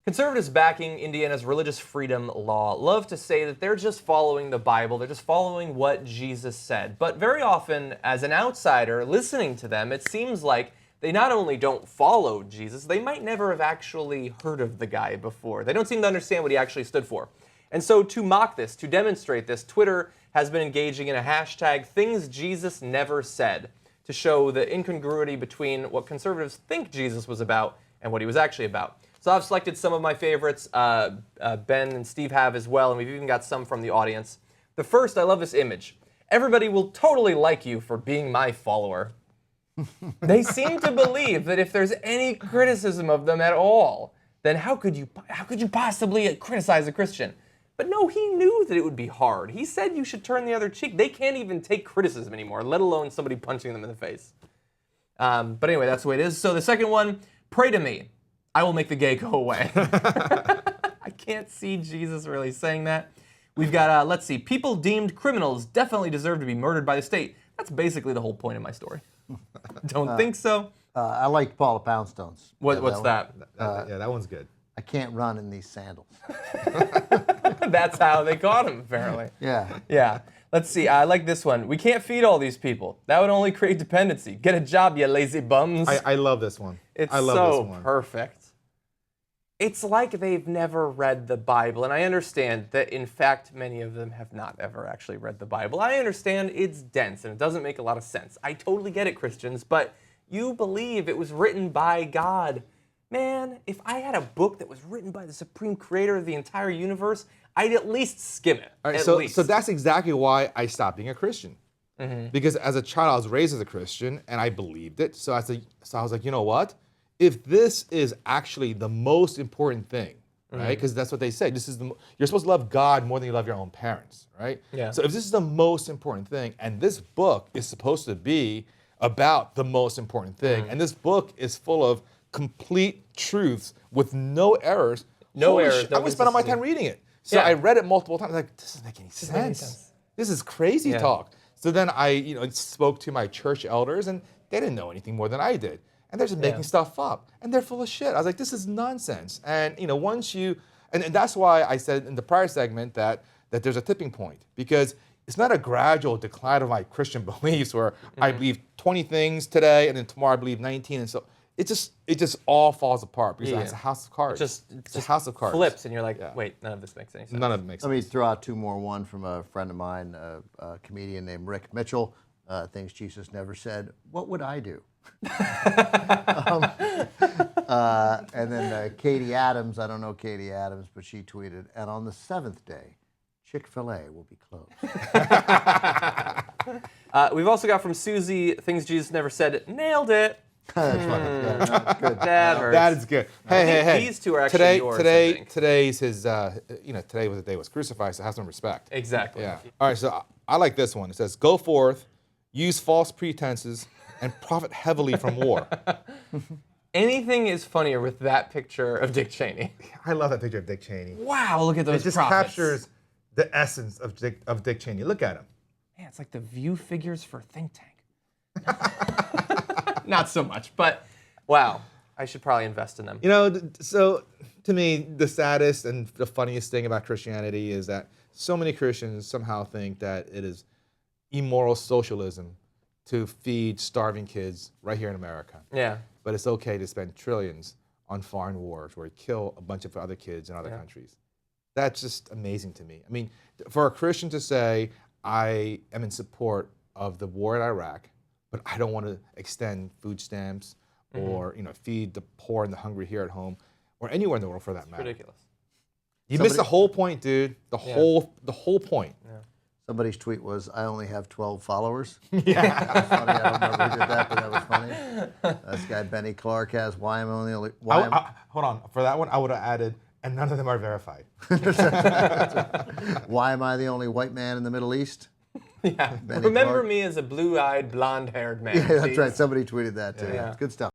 Conservatives backing Indiana's religious freedom law love to say that they're just following the Bible, they're just following what Jesus said. But very often, as an outsider listening to them, it seems like they not only don't follow Jesus, they might never have actually heard of the guy before. They don't seem to understand what he actually stood for. And so to mock this, to demonstrate this, Twitter has been engaging in a hashtag Things Jesus Never Said to show the incongruity between what conservatives think Jesus was about and what he was actually about. So I've selected some of my favorites. Ben and Steve have as well, and we've even got some from the audience. The first, I love this image. Everybody will totally like you for being my follower. They seem to believe that if there's any criticism of them at all, then how could you possibly criticize a Christian? But no, he knew that it would be hard. He said you should turn the other cheek. They can't even take criticism anymore, let alone somebody punching them in the face. But anyway, that's the way it is. So the second one, pray to me. I will make the gay go away. I can't see Jesus really saying that. We've got, let's see, people deemed criminals definitely deserve to be murdered by the state. That's basically the whole point of my story. Don't think so. I liked Paula Poundstone's. What's that? Yeah, that one's good. I can't run in these sandals. That's how they caught him, apparently. Yeah. Yeah. Let's see. I like this one. We can't feed all these people. That would only create dependency. Get a job, you lazy bums. I love this one. I love this one. Perfect. It's like they've never read the Bible, and I understand that, in fact, many of them have not ever actually read the Bible. I understand it's dense, and it doesn't make a lot of sense. I totally get it, Christians, but you believe it was written by God. Man, if I had a book that was written by the supreme creator of the entire universe, I'd at least skim it. All right, so that's exactly why I stopped being a Christian. Mm-hmm. Because as a child, I was raised as a Christian, and I believed it. So I was like, you know what? If this is actually the most important thing, right? Because that's what they say. You're supposed to love God more than you love your own parents, right? Yeah. So if this is the most important thing, and this book is supposed to be about the most important thing, and this book is full of complete truths with no errors. No errors. I'm gonna spend all my time reading it. So I read it multiple times. Like, this doesn't make any sense. This is crazy talk. So then I, spoke to my church elders, and they didn't know anything more than I did. And they're just making stuff up. And they're full of shit. I was like, this is nonsense. And once and that's why I said in the prior segment that there's a tipping point. Because it's not a gradual decline of my Christian beliefs where I believe 20 things today and then tomorrow I believe 19. And so it just all falls apart because it's a house of cards. It's a house of cards. Flips and you're like, wait, none of this makes any sense. None of it makes sense. Let me throw out two more. One from a friend of mine, a comedian named Rick Mitchell. Things Jesus never said. What would I do? And then Katie Adams, I don't know Katie Adams, but she tweeted, and on the seventh day, Chick-fil-A will be closed. We've also got from Susie, Things Jesus Never Said. Nailed it. That's funny. Yeah, that's good. That hurts. That is good. Hey. These two are actually yours, I think. Today's his, today was the day he was crucified, so have some respect. Exactly. Yeah. All right, so I like this one. It says, go forth, use false pretenses, and profit heavily from war. Anything is funnier with that picture of Dick Cheney. I love that picture of Dick Cheney. Wow, look at those It just prophets. captures the essence of Dick Cheney. Look at him. Man, it's like the view figures for Think Tank. Not so much, but wow, I should probably invest in them. So to me, the saddest and the funniest thing about Christianity is that so many Christians somehow think that it is immoral socialism to feed starving kids right here in America. Yeah. But it's okay to spend trillions on foreign wars where we kill a bunch of other kids in other countries. That's just amazing to me. I mean, for a Christian to say, I am in support of the war in Iraq, but I don't want to extend food stamps or feed the poor and the hungry here at home or anywhere in the world for that matter. Ridiculous. You missed the whole point, dude. The whole point. Yeah. Somebody's tweet was, I only have 12 followers. Yeah. That was funny. I don't remember who did that, but that was funny. This guy, Benny Clark, has, why am I only... Hold on. For that one, I would have added, and none of them are verified. Why am I the only white man in the Middle East? Yeah. Benny Remember Clark. me as a blue-eyed, blonde-haired man. Yeah, that's please. right. Somebody tweeted that, too. Yeah. It's good stuff.